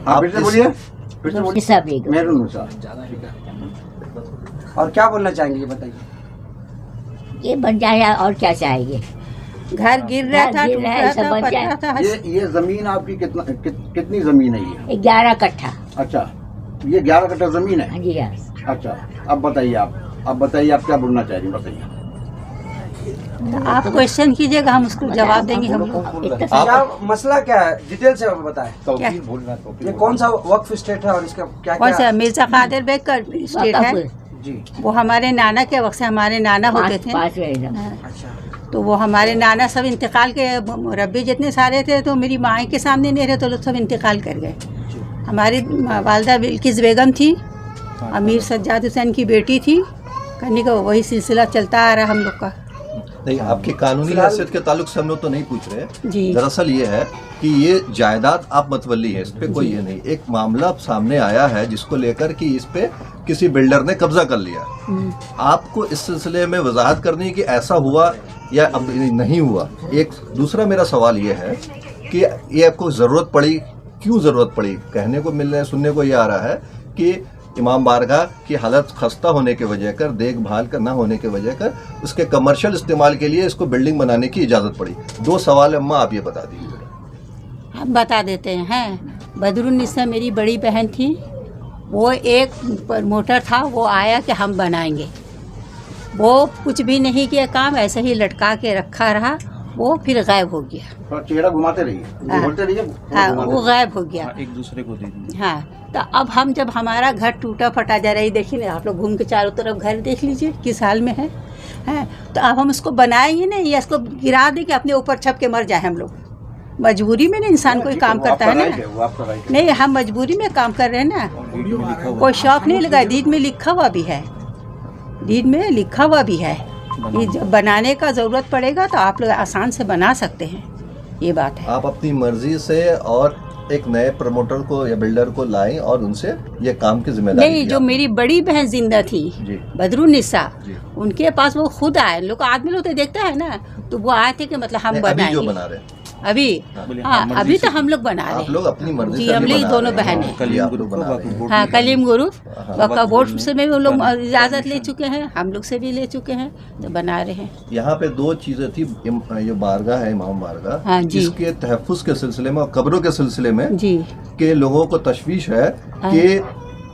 आप बोलिए। और क्या बोलना चाहेंगे ये बताइए? ये बन जाए और क्या चाहेंगे। घर गिर रहा था, टूट रहा था, पड़ रहा था। ये जमीन आपकी कितनी जमीन है ये? 11 कट्ठा। अच्छा, ये 11 कट्ठा जमीन है। हाँ जी हाँ। अच्छा, अब बताइए आप क्या बोलना चाह रही हैं, बताइए। तो आप क्वेश्चन कीजिएगा, हम उसको जवाब देंगे। हम लोग क्या मसला क्या है, डिटेल से बताएं। क्या? ये कौन सा वक्फ स्टेट है और इसका क्या कौन सा? क्या? मिर्जा कादिर बेग का स्टेट है जी। वो। हमारे नाना के वक्त से हमारे नाना होते थे। अच्छा, तो वो हमारे नाना सब इंतकाल के, मुरब्बी जितने सारे थे तो मेरी माँ के सामने नहीं रहे, तो लोग सब इंतकाल कर गए। हमारी वालदा बिल्किस बेगम थी, अमीर सज्जाद हुसैन की बेटी थी, करने का वही सिलसिला चलता आ रहा हम लोग का। नहीं, आपकी कानूनी हैसियत के ताल्लुक से हम लोग तो नहीं पूछ रहे जी। दरअसल ये है कि ये जायदाद आप मतवली है, इस पे कोई ये नहीं। एक मामला सामने आया है जिसको लेकर कि इस पे किसी बिल्डर ने कब्जा कर लिया। आपको इस सिलसिले में वजाहत करनी है कि ऐसा हुआ या अब नहीं हुआ। एक दूसरा मेरा सवाल ये है कि ये आपको ज़रूरत पड़ी, क्यों ज़रूरत पड़ी? कहने को मिलने सुनने को ये आ रहा है कि इमाम बारगाह की हालत खस्ता होने के वजह कर, देखभाल का ना होने के वजह कर, उसके कमर्शियल इस्तेमाल के लिए इसको बिल्डिंग बनाने की इजाज़त पड़ी। 2 सवाल अम्मा आप ये बता दीजिए। हम बता देते हैं। बदरुन्निसा मेरी बड़ी बहन थी, वो एक प्रमोटर था, वो आया कि हम बनाएंगे। वो कुछ भी नहीं किया काम, ऐसे ही लटका के रखा रहा, वो फिर गायब हो गया। चेहरा घुमाते रहिए, बोलते रहिए। हाँ, वो गायब हो गया। एक दूसरे को दे देंगे। हाँ, तो अब हम जब हमारा घर टूटा फटा जा रही, देखिए आप लोग घूम के चारों तरफ घर देख लीजिए किस हाल में है। हैं, तो अब हम उसको बनाएंगे नहीं या इसको गिरा दें कि अपने ऊपर छप के मर जाए हम लोग। मजबूरी में ना इंसान कोई काम करता है ना। नहीं, हम मजबूरी में काम कर रहे हैं ना, कोई शौक नहीं लगा। डीड में लिखा हुआ भी है, डीड में लिखा हुआ भी है। ये जब बनाने का ज़रूरत पड़ेगा तो आप लोग आसान से बना सकते हैं, ये बात है। आप अपनी मर्जी से और एक नए प्रमोटर को या बिल्डर को लाएं और उनसे ये काम की जिम्मेदारी नहीं, जो मेरी बड़ी बहन जिंदा थी बदरुन्निसा, उनके पास वो खुद आए। लोग आदमी लोग तो देखता है ना, तो वो आए थे कि मतलब हम बनाएंगे। जो बना रहे हैं अभी, हाँ अभी तो हम लोग बना रहे हैं। आप लोग अपनी मर्जी जी, से हम लोग दोनों बहन हैं। हाँ, कलीम ग्रुप वक्फ बोर्ड से भी वो लोग इजाज़त ले चुके हैं, हम लोग से भी ले चुके हैं, तो बना रहे हैं। यहाँ पे 2 चीजें थी। ये बारगाह है, इमाम बारगाह, हाँ जी। इसके तहफ़्फ़ुज़ के सिलसिले में और कब्रों के सिलसिले में जी के लोगों को तशवीश है कि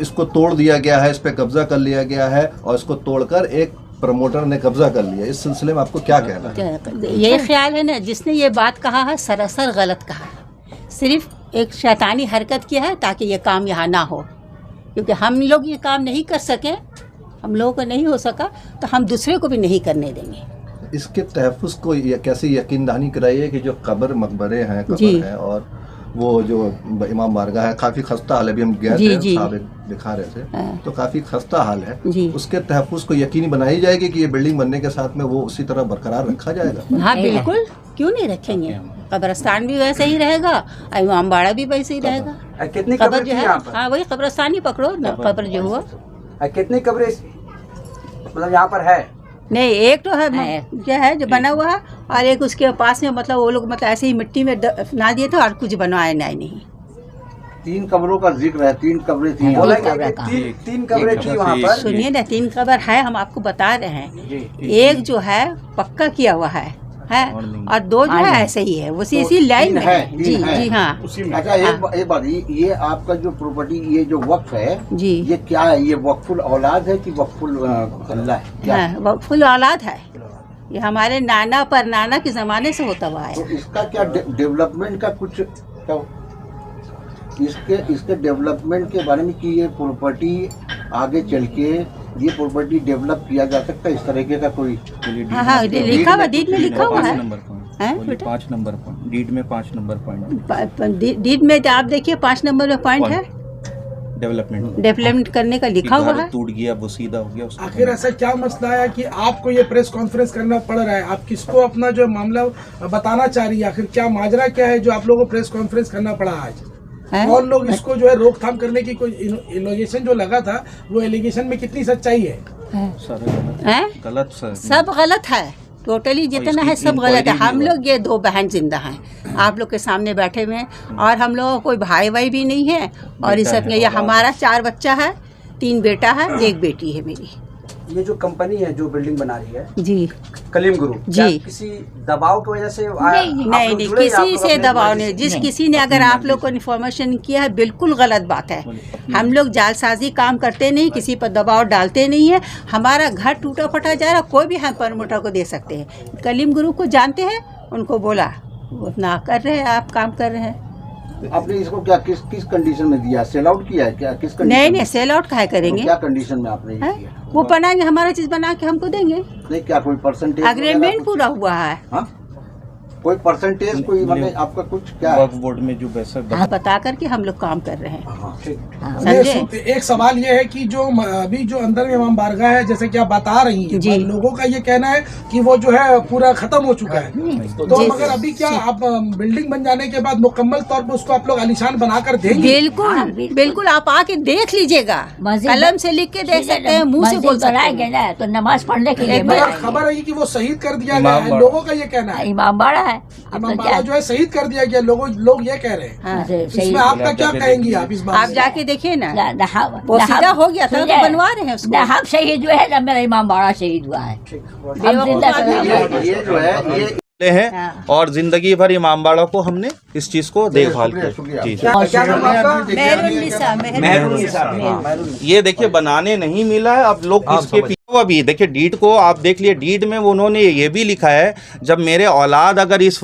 इसको तोड़ दिया गया है, इस पे कब्जा कर लिया गया है और इसको तोड़कर एक प्रमोटर ने कब्जा कर लिया। इस सिलसिले में आपको क्या कहना है? ये ख्याल है ना, जिसने ये बात कहा है सरासर गलत कहा है। सिर्फ एक शैतानी हरकत किया है ताकि ये काम यहाँ ना हो, क्योंकि हम लोग ये काम नहीं कर सके, हम लोगों को नहीं हो सका, तो हम दूसरे को भी नहीं करने देंगे। इसके तहफ़्फ़ुज़ को कैसे यकीन दहानी कराइए कि जो कब्र मकबरे हैं, कब्र है और वो जो इमाम बारगाह है, काफ़ी खस्ता हाल है। अभी हम गए थे, साहब दिखा रहे थे, तो काफ़ी खस्ता हाल है। उसके तहफ़्फ़ुज़ को यकीनी बनाई जाएगी कि ये बिल्डिंग बनने के साथ में वो उसी तरह बरकरार रखा जाएगा। हाँ बिल्कुल, क्यों नहीं रखेंगे। कब्रस्तान भी वैसे ही रहेगा, इमाम बाड़ा भी वैसे ही रहेगा। कितनी कब्र जो है, हाँ वही कब्रस्तान ही पकड़ो ना, कब्र जो हुआ। कितनी कब्रें मतलब यहाँ पर है? नहीं, एक तो है क्या है जो बना हुआ है, और एक उसके पास में मतलब वो लोग मतलब ऐसे ही मिट्टी में ना दिए थे और कुछ बनवाए नहीं। 3 कब्रों का जिक्र है, 3 कब्रें थी। तीन कब्रें थी वहाँ पर। सुनिए ना, 3 कब्र है, हम आपको बता रहे हैं। एक जो है पक्का किया हुआ है और 2 जो है ऐसे ही है, उसी इसी लाइन में है। जी जी हाँ। अच्छा, एक बात, ये आपका जो प्रॉपर्टी, ये जो वक्फ है जी, ये क्या है? ये वक्फुल औलाद है कि वक्फुल अल्लाह है? क्या है? वक्फुल औलाद है। ये हमारे नाना पर नाना के जमाने से होता हुआ है। तो इसका क्या डेवलपमेंट का कुछ इसके डेवलपमेंट के बारे में कि ये प्रॉपर्टी आगे चल के ये प्रॉपर्टी डेवलप किया जा सकता है, इस तरीके का कोई? हाँ, लिखा हुआ, डीड में लिखा हुआ है। 5 नंबर पॉइंट, डीड में 5 नंबर पॉइंट, डीड में आप देखिए 5 नंबर में पॉइंट है, डेवलपमेंट करने का लिखा हुआ है। टूट गया, वो सीधा हो गया। आखिर ऐसा क्या मसला है कि आपको ये प्रेस कॉन्फ्रेंस करना पड़ रहा है? आप किसको अपना जो मामला बताना चाह रही है? आखिर क्या माजरा क्या है जो आप लोगों को प्रेस कॉन्फ्रेंस करना पड़ा आज? और लोग इसको जो है रोकथाम करने की कोई एलिगेशन जो लगा था, वो एलिगेशन में कितनी सच्चाई है? गलत, सब गलत है। टोटली जितना है सब गलत है। हम लोग ये 2 बहन जिंदा हैं, आप लोग के सामने बैठे हुए हैं, और हम लोगों को कोई भाई भाई भी नहीं है। और इस सब ये हमारा 4 बच्चा है, 3 बेटा है, 1 बेटी है मेरी। ये जो कंपनी है जो बिल्डिंग बना रही है जी कलीम ग्रुप, जी। क्या किसी दबाव की वजह से नहीं, किसी से दबाव नहीं। जिस किसी ने अगर आप लोग को इन्फॉर्मेशन किया है, बिल्कुल गलत बात है। हम लोग जालसाजी काम करते नहीं, किसी पर दबाव डालते नहीं है। हमारा घर टूटा फटा जा रहा, कोई भी हम प्रमोटर को दे सकते हैं। कलीम ग्रुप को जानते हैं, उनको बोला, वो अपना कर रहे हैं, आप काम कर रहे हैं। आपने इसको क्या किस कंडीशन में दिया? सेल आउट किया है क्या? किस कंडीशन नहीं में? नहीं, सेल आउट काहे करेंगे? क्या कंडीशन में आपने ये हैं? किया? वो बनाएंगे, हमारा चीज बना के हमको देंगे। नहीं, क्या कोई परसेंटेज? अग्रीमेंट पूरा हुआ है। हाँ, कोई परसेंटेज, कोई मतलब आपका कुछ क्या है? वक्फ बोर्ड में जो पैसा आप बता करके हम लोग काम कर रहे हैं। हाँ, ठीक। समझे? एक सवाल ये है कि जो अभी जो अंदर में इमाम बारगाह है, जैसे कि आप बता रही हैं, जी। लोगों का ये कहना है कि वो जो है पूरा खत्म हो चुका है। तो जी। मगर अभी क्या आप बिल्डिंग बन जाने के बाद मुकम्मल तौर पर उसको आप लोग आलीशान बनाकर देंगे? बिल्कुल बिल्कुल, आप आके देख लीजिएगा, मस्जिद- कलम से लिख के देख सकते हैं, मुंह से मस्जिद बोल सकते बनाएंगे हैं। ना, तो नमाज पढ़ने के लिए एक बार बनाएंगे। खबर है कि वो शहीद कर दिया गया है, इमाम लोगों का ये कहना है। इमाम बाड़ा है, अब इमाम तो बाड़ा क्या जो है शहीद कर दिया गया, लोग ये कह रहे हैं। हाँ। इसमें आपका क्या कहेंगी आप इस बात आप में? जाके देखिए ना, हम वो सीधा हो गया था, तो बनवा रहे हैं उसको। हम शहीद हुए हैं, ना मेरा इमाम बाड़ा शहीद हुआ है। हम जिंदा आदमी कर- है। ये जो है ये हैं हाँ। और जिंदगी भर इमामबाड़ा को हमने इस चीज को देखभाल शुक्रिया, की। शुक्रिया। जी क्या नाम है आपका? मेहरुन्निसा, मेहरुन्निसा। ये देखिए बनाने नहीं मिला है, अब लोग इसके पीछे अभी देखिए डीड को आप देख लिए, डीड में उन्होंने ये भी लिखा है, जब मेरे औलाद अगर इस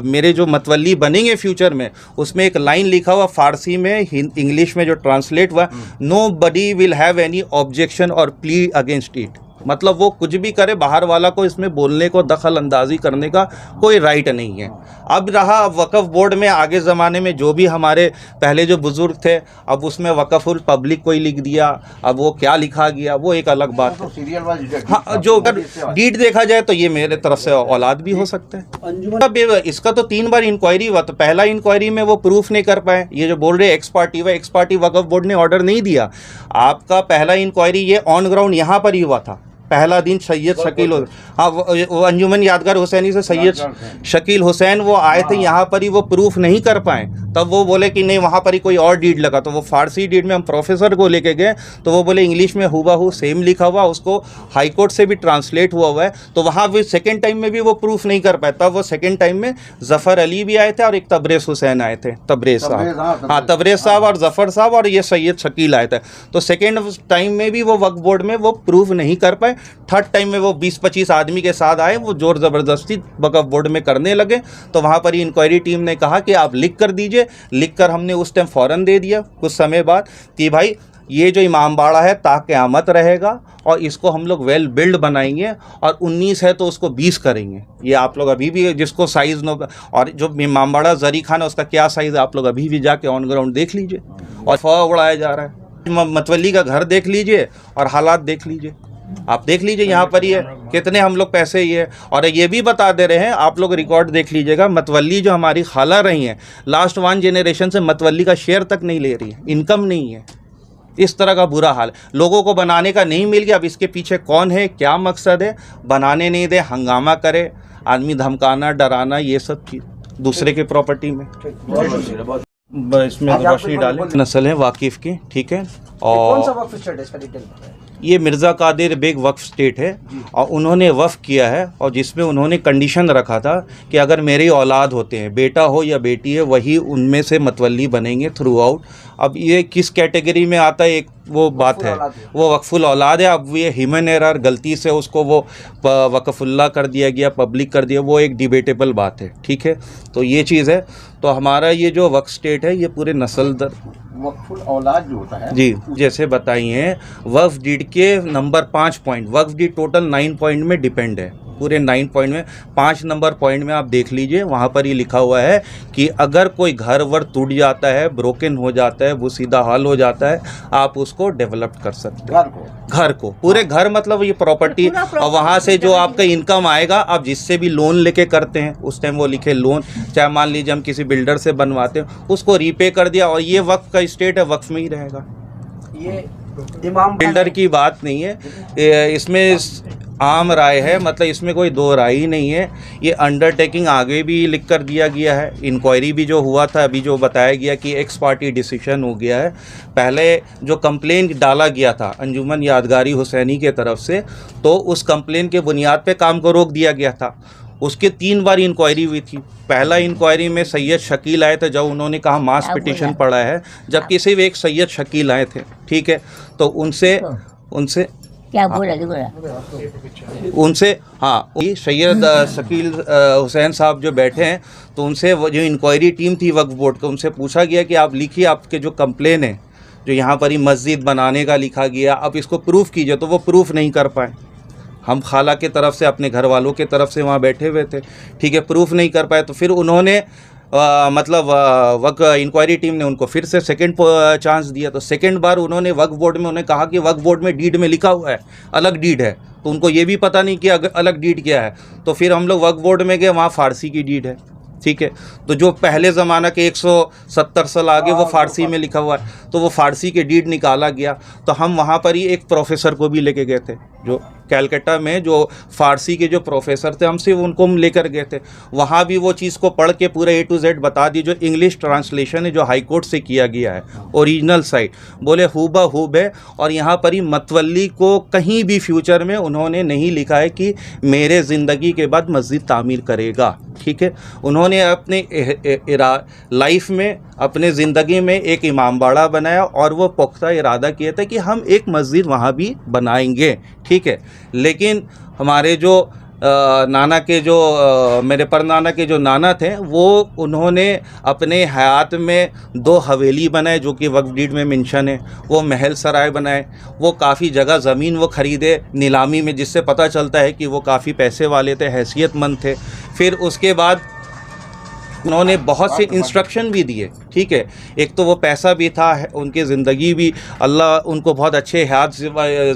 मेरे जो मतवली बनेंगे फ्यूचर में, उसमें एक लाइन लिखा हुआ फारसी में, इंग्लिश में जो ट्रांसलेट हुआ, nobody will have any objection और प्ली अगेंस्ट इट। मतलब वो कुछ भी करे, बाहर वाला को इसमें बोलने को, दखल अंदाजी करने का कोई राइट नहीं है। अब रहा वक़्फ़ बोर्ड में, आगे ज़माने में जो भी हमारे पहले जो बुज़ुर्ग थे, अब उसमें वक़फ़ुल पब्लिक कोई लिख दिया, अब वो क्या लिखा गया वो एक अलग बात है। सीरियल वाइज हाँ, जो अगर डीड देखा जाए तो ये मेरे तरफ से औलाद भी हो सकता है। अब इसका तो 3 बार इंक्वायरी हुआ, तो पहला इंक्वायरी में वो प्रूफ नहीं कर पाए। ये जो बोल रहे एक्स पार्टी वक़्फ़ बोर्ड ने ऑर्डर नहीं दिया। आपका पहला इंक्वायरी ये ऑन ग्राउंड यहाँ पर ही हुआ था। पहला दिन सैयद शकील, हाँ वो अंजुमन यादगार हुसैनी से सैयद शकील हुसैन वो आए थे यहाँ पर ही, वो प्रूफ नहीं कर पाए। तब वो बोले कि नहीं वहाँ पर ही कोई और डीड लगा, तो वो फारसी डीड में हम प्रोफेसर को लेके गए, तो वो बोले इंग्लिश में हुबहू सेम लिखा हुआ, उसको हाई कोर्ट से भी ट्रांसलेट हुआ है। तो वहाँ भी सेकेंड टाइम में भी वो प्रूफ नहीं कर पाए। तब वो सेकेंड टाइम में ज़फ़र अली भी आए थे और एक तबरेज़ हुसैन आए थे, तबरेज़ साहब, हाँ तबरेज़ साहब और ज़फ़र साहब और ये सैयद शकील आए थे। तो सेकेंड टाइम में भी वो वक्फ बोर्ड में वो प्रूफ नहीं कर पाए। थर्ड टाइम में वो 20-25 आदमी के साथ आए, वो जोर ज़बरदस्ती वक्फ बोर्ड में करने लगे। तो वहाँ पर ही इंक्वायरी टीम ने कहा कि आप लिख कर दीजिए। लिख कर हमने उस टाइम फ़ौरन दे दिया कुछ समय बाद कि भाई ये जो इमामबाड़ा है क़यामत रहेगा और इसको हम लोग वेल बिल्ड बनाएंगे, और 19 है तो उसको 20 करेंगे। ये आप लोग अभी भी जिसको साइज़ नो, और जो इमामबाड़ा जरी खान है उसका क्या साइज़ है आप लोग अभी भी जाके ऑन ग्राउंड देख लीजिए। और फवा उड़ाया जा रहा है। मतवली का घर देख लीजिए और हालात देख लीजिए, आप देख लीजिए यहाँ पर ही है कितने हम लोग पैसे ये। और ये भी बता दे रहे हैं, आप लोग रिकॉर्ड देख लीजिएगा, मतवली जो हमारी खाला रही हैं लास्ट 1 जनरेशन से मतवली का शेयर तक नहीं ले रही है, इनकम नहीं है। इस तरह का बुरा हाल, लोगों को बनाने का नहीं मिल गया। अब इसके पीछे कौन है, क्या मकसद है, बनाने नहीं दे, हंगामा करे, आदमी धमकाना डराना, ये सब चीज़ दूसरे के प्रॉपर्टी में। इसमें रोशनी डालें, नस्ल है वाकिफ़ की, ठीक है। कौन सा और वक्फ स्टेट है इसका डिटेल बताएं। ये मिर्ज़ा कादिर बेग वक्फ स्टेट है और उन्होंने वक्फ किया है, और जिसमें उन्होंने कंडीशन रखा था कि अगर मेरी औलाद होते हैं, बेटा हो या बेटी है, वही उनमें से मतवली बनेंगे थ्रू आउट। अब ये किस कैटेगरी में आता है, एक वो बात है, वो वक्फुल औलाद है। अब ये ह्यूमन एरर, गलती से उसको वो वक्फुल्ला कर दिया गया, पब्लिक कर दिया, वो एक डिबेटेबल बात है, ठीक है। तो ये चीज़ है। तो हमारा ये जो वक्फ स्टेट है ये पूरे नस्ल दर वक्फुल औलाद जो होता है जी, जैसे बताइए वक्फ डीड के नंबर 5 पॉइंट, वक्फ डीड टोटल 9 पॉइंट में डिपेंड है, पूरे 9 पॉइंट में 5 नंबर पॉइंट में आप देख लीजिए, वहाँ पर ही लिखा हुआ है कि अगर कोई घर वर टूट जाता है, ब्रोकन हो जाता है, वो सीधा हाल हो जाता है, आप उसको डेवलप कर सकते हैं, घर को पूरे घर, मतलब ये प्रॉपर्टी। और वहाँ से जो आपका इनकम आएगा, आप जिससे भी लोन लेके करते हैं, उस टाइम वो लिखे लोन, चाहे मान लीजिए हम किसी बिल्डर से बनवाते हैं, उसको रीपे कर दिया, और ये वक्फ का स्टेट है, वक्फ में ही रहेगा। ये इमाम बिल्डर की बात नहीं है इसमें। आम राय है, मतलब इसमें कोई दो राय ही नहीं है। ये अंडरटेकिंग आगे भी लिख कर दिया गया है, इंक्वायरी भी जो हुआ था, अभी जो बताया गया कि एक्स पार्टी डिसीजन हो गया है। पहले जो कंप्लेन डाला गया था अंजुमन यादगारी हुसैनी के तरफ से, तो उस कंप्लेन के बुनियाद पे काम को रोक दिया गया था। उसके 3 बार इंक्वायरी हुई थी। पहला इंक्वायरी में सैयद शकील आए थे, जब उन्होंने कहा मास पिटिशन पड़ा है, जबकि सिर्फ एक सैयद शकील आए थे, ठीक है। तो उनसे क्या बोला उनसे हाँ, ये सैयद शकील हुसैन साहब जो बैठे हैं, तो उनसे वो जो इंक्वायरी टीम थी वक्फ बोर्ड को, उनसे पूछा गया कि आप लिखिए आपके जो कंप्लेन है, जो यहाँ पर ही मस्जिद बनाने का लिखा गया, आप इसको प्रूफ कीजिए। तो वो प्रूफ नहीं कर पाए। हम खाला के तरफ से, अपने घर वालों के तरफ से वहाँ बैठे हुए थे, ठीक है, प्रूफ नहीं कर पाए। तो फिर उन्होंने वक्फ इंक्वायरी टीम ने उनको फिर से सेकंड चांस दिया। तो सेकंड बार उन्होंने वक्फ बोर्ड में उन्हें कहा कि वक्फ बोर्ड में डीड में लिखा हुआ है, अलग डीड है, तो उनको ये भी पता नहीं कि अलग डीड क्या है। तो फिर हम लोग वक्फ बोर्ड में गए, वहाँ फ़ारसी की डीड है, ठीक है। तो जो पहले ज़माना के 170 साल आगे वो फ़ारसी में लिखा हुआ है, तो वो फ़ारसी के डीड निकाला गया। तो हम वहाँ पर ही एक प्रोफेसर को भी लेके गए थे, जो कैलकाटा में जो फ़ारसी के जो प्रोफेसर थे, हमसे उनको हम लेकर गए थे। वहाँ भी वो चीज़ को पढ़ के पूरा A to Z बता दी। जो इंग्लिश ट्रांसलेशन है, जो हाई कोर्ट से किया गया है, ओरिजिनल साइट, बोले हूबहूब है। और यहाँ पर ही मतवल्ली को कहीं भी फ्यूचर में उन्होंने नहीं लिखा है कि मेरे ज़िंदगी के बाद मस्जिद तामीर करेगा, ठीक है। उन्होंने अपने लाइफ में, अपने ज़िंदगी में एक इमाम बाड़ा बनाया, और वो पुख्ता इरादा किया था कि हम एक मस्जिद वहाँ भी बनाएंगे, ठीक है। लेकिन हमारे जो नाना के जो मेरे परनाना के जो नाना थे, वो उन्होंने अपने हयात में 2 हवेली बनाए, जो कि वक्फ डीड में मेंशन है। वो महल सराय बनाए, वो काफ़ी जगह ज़मीन वो ख़रीदे नीलामी में, जिससे पता चलता है कि वो काफ़ी पैसे वाले थे, हैसियतमंद थे। फिर उसके बाद उन्होंने बहुत से इंस्ट्रक्शन भी दिए, ठीक है। एक तो वो पैसा भी था, उनकी ज़िंदगी भी, अल्लाह उनको बहुत अच्छे हयात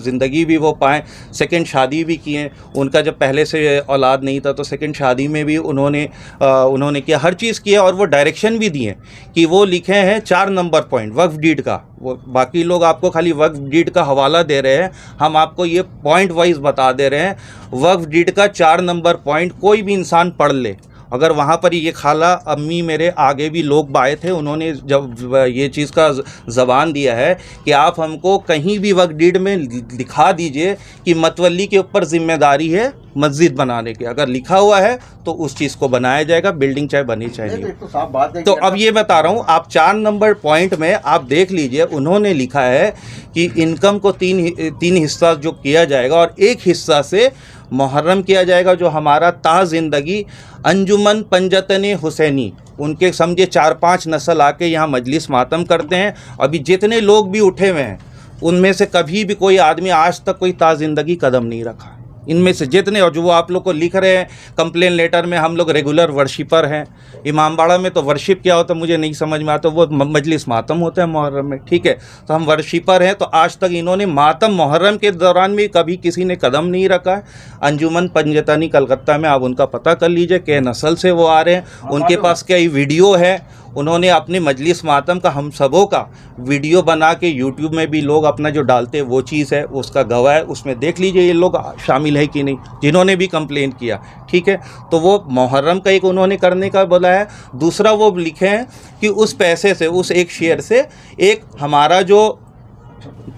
ज़िंदगी भी वो पाएँ। सेकंड शादी भी किए। उनका जब पहले से औलाद नहीं था, तो सेकंड शादी में भी उन्होंने किया, हर चीज़ किया। और वो डायरेक्शन भी दिए कि वो लिखे हैं 4 नंबर पॉइंट वक्फ डीड का। वो बाकी लोग आपको खाली वक्फ डीड का हवाला दे रहे हैं, हम आपको ये पॉइंट वाइज बता दे रहे हैं। वक्फ डीड का 4 नंबर पॉइंट कोई भी इंसान पढ़ ले। अगर वहाँ पर ये खाला अम्मी, मेरे आगे भी लोग आए थे, उन्होंने जब ये चीज़ का ज़बान दिया है कि आप हमको कहीं भी वक्फ डीड में लिखा दीजिए कि मतवल्ली के ऊपर ज़िम्मेदारी है मस्जिद बनाने की। अगर लिखा हुआ है तो उस चीज़ को बनाया जाएगा, बिल्डिंग चाहे बनी चाहे नहीं। तो साफ बात है। तो अब ये बता रहा हूँ, आप 4 नंबर पॉइंट में आप देख लीजिए, उन्होंने लिखा है कि इनकम को 3 हिस्सा जो किया जाएगा, और एक हिस्सा से मुहर्रम किया जाएगा, जो हमारा ता ज़िंदगी अंजुमन पंजतन हुसैनी, उनके समझे 4-5 नस्ल आके यहाँ मजलिस मातम करते हैं। अभी जितने लोग भी उठे हुए हैं, उनमें से कभी भी कोई आदमी आज तक कोई ता ज़िंदगी कदम नहीं रखा। इनमें से जितने, और जो वो आप लोग को लिख रहे हैं कंप्लेन लेटर में, हम लोग रेगुलर वर्शिपर हैं। इमामबाड़ा में तो वर्शिप क्या होता है मुझे नहीं समझ में आता, वो मजलिस मातम होता है मुहर्रम में, ठीक है। तो हम वर्शिपर हैं, तो आज तक इन्होंने मातम मुहर्रम के दौरान भी कभी किसी ने कदम नहीं रखा है। अंजुमन पंजतनी कलकत्ता में आप उनका पता कर लीजिए, क्या नस्ल से वो आ रहे हैं, उनके पास कई वीडियो है। उन्होंने अपने मजलिस मातम का, हम सबों का वीडियो बना के यूट्यूब में भी लोग अपना जो डालते हैं वो चीज़ है, उसका गवाह है, उसमें देख लीजिए ये लोग शामिल है कि नहीं, जिन्होंने भी कंप्लेन किया, ठीक है। तो वो मुहर्रम का एक उन्होंने करने का बोला है। दूसरा वो लिखे हैं कि उस पैसे से, उस एक शेयर से, एक हमारा जो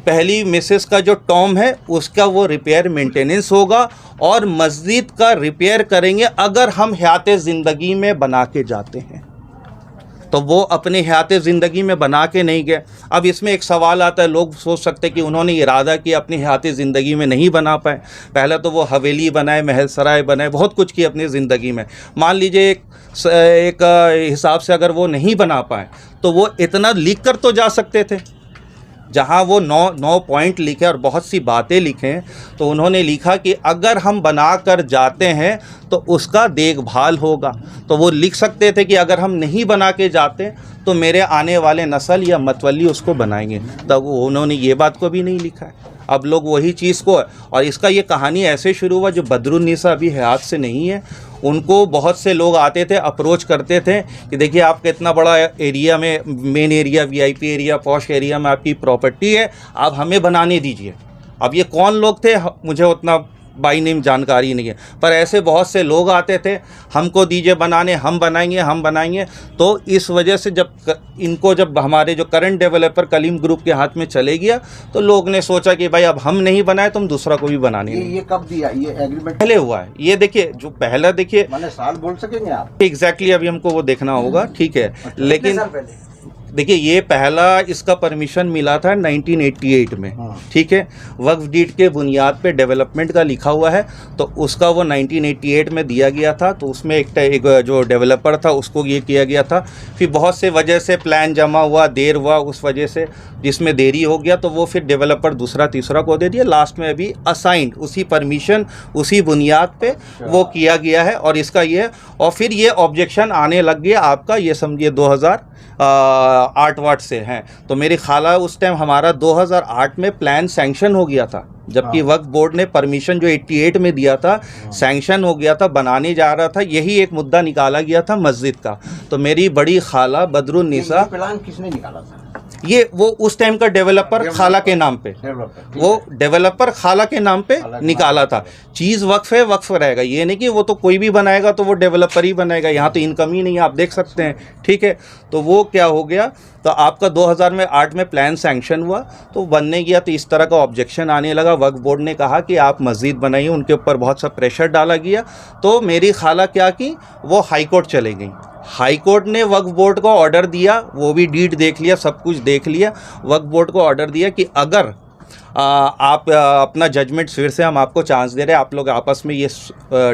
पहली मिसेस का जो टॉम है उसका वो रिपेयर मेंटेनेंस होगा, और मस्जिद का रिपेयर करेंगे अगर हम हयात ज़िंदगी में बना के जाते हैं। तो वो अपने हयात ज़िंदगी में बना के नहीं गए। अब इसमें एक सवाल आता है, लोग सोच सकते हैं कि उन्होंने इरादा किया, अपनी हयात ज़िंदगी में नहीं बना पाए। पहले तो वो हवेली बनाए, महल सराय बनाए, बहुत कुछ किया अपनी ज़िंदगी में। मान लीजिए एक हिसाब से अगर वो नहीं बना पाए, तो वो इतना लिख कर तो जा सकते थे। जहाँ वो 9 पॉइंट लिखे और बहुत सी बातें लिखें, तो उन्होंने लिखा कि अगर हम बना कर जाते हैं तो उसका देखभाल होगा। तो वो लिख सकते थे कि अगर हम नहीं बना के जाते तो मेरे आने वाले नस्ल या मतवली उसको बनाएंगे। तब उन्होंने ये बात को भी नहीं लिखा है। अब लोग वही चीज़ को, और इसका ये कहानी ऐसे शुरू हुआ, जो बदरुन्निसा अभी हयात से नहीं है, उनको बहुत से लोग आते थे, अप्रोच करते थे कि देखिए आपका इतना बड़ा एरिया में, main area, VIP area, posh area में आपकी प्रॉपर्टी है, आप हमें बनाने दीजिए। अब ये कौन लोग थे मुझे उतना बाई नेम जानकारी नहीं है। पर ऐसे बहुत से लोग आते थे, हमको दीजिए बनाने, हम बनाएंगे। तो इस वजह से जब हमारे जो करंट डेवलपर कलीम ग्रुप के हाथ में चले गया, तो लोग ने सोचा कि भाई अब हम नहीं बनाए तुम दूसरा को भी बनाने ये कब दिया ये एग्रीमेंट? पहले हुआ है ये। देखिए जो पहला, देखिए माने साल बोल सकेंगे आप? एग्जैक्टली अभी हमको वो देखना होगा, ठीक है। लेकिन साल पहले देखिए ये पहला इसका परमिशन मिला था 1988 में, ठीक है। वक्फ डीड के बुनियाद पे डेवलपमेंट का लिखा हुआ है, तो उसका वो 1988 में दिया गया था। तो उसमें एक जो डेवलपर था उसको ये किया गया था। फिर बहुत से वजह से प्लान जमा हुआ, देर हुआ, उस वजह से जिसमें देरी हो गया, तो वो फिर डेवलपर दूसरा तीसरा को दे दिया। लास्ट में अभी असाइंड उसी परमिशन उसी बुनियाद पे वो किया गया है। और इसका ये, और फिर ये ऑब्जेक्शन आने लग गया आपका, ये समझिए 2008 वाट से हैं। तो मेरी खाला उस टाइम हमारा 2008 में प्लान सैंक्शन हो गया था, जबकि वक्फ बोर्ड ने परमिशन जो 88 में दिया था सैंक्शन हो गया था, बनाने जा रहा था। यही एक मुद्दा निकाला गया था मस्जिद का। तो मेरी बड़ी खाला बदरुन्निसा, प्लान किसने निकाला था? ये वो उस टाइम का डेवलपर खाला के नाम पे, वो डेवलपर खाला के नाम पे निकाला था। चीज़ वक्फ है, वक्फ रहेगा। ये नहीं कि वो तो कोई भी बनाएगा तो वो डेवलपर ही बनाएगा, यहाँ तो इनकम ही नहीं है, आप देख सकते हैं, ठीक है। तो वो क्या हो गया, तो आपका 2008 में प्लान सैंक्शन हुआ, तो बनने गया, तो इस तरह का ऑब्जेक्शन आने लगा। वक्फ बोर्ड ने कहा कि आप मस्जिद बनाइए, उनके ऊपर बहुत सा प्रेशर डाला गया। तो मेरी खाला क्या की, वो हाई कोर्ट चले गई। हाई कोर्ट ने वक्फ बोर्ड को ऑर्डर दिया, वो भी डीड देख लिया, सब कुछ देख लिया। वक्फ बोर्ड को ऑर्डर दिया कि अगर आप अपना जजमेंट फिर से, हम आपको चांस दे रहे हैं, आप लोग आपस में ये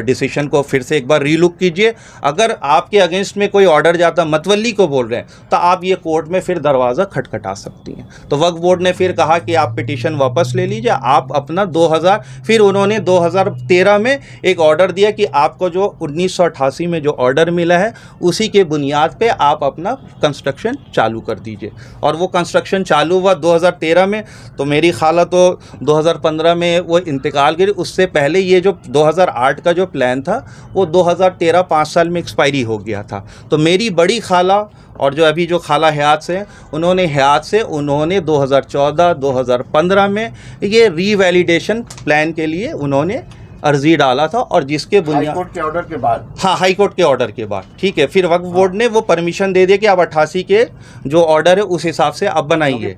डिसीजन को फिर से एक बार रीलुक कीजिए। अगर आपके अगेंस्ट में कोई ऑर्डर जाता, मतवली को बोल रहे हैं, तो आप ये कोर्ट में फिर दरवाज़ा खटखटा सकती हैं। तो वक्फ बोर्ड ने फिर कहा कि आप पिटीशन वापस ले लीजिए, आप अपना 2000, फिर उन्होंने 2013 में एक ऑर्डर दिया कि आपको जो 1988 में जो ऑर्डर मिला है उसी के बुनियाद पे आप अपना कंस्ट्रक्शन चालू कर दीजिए। और वो कंस्ट्रक्शन चालू हुआ 2013 में। तो मेरी खाला तो 2015 में वो इंतकाल करी। उससे पहले ये जो 2008 का जो प्लान था वो 2013 5 साल में एक्सपायरी हो गया था। तो मेरी बड़ी खाला और जो अभी जो खाला हयात से, उन्होंने 2014-2015 में ये रीवैलिडेशन प्लान के लिए उन्होंने अर्जी डाला था। और जिसके बुनियाद हाई कोर्ट के ऑर्डर के बाद, हाँ, हाई कोर्ट के ऑर्डर के बाद, ठीक है। फिर वक्फ बोर्ड ने वो परमिशन दे दिया कि आप 88 के जो ऑर्डर है उस हिसाब से आप बनाइए।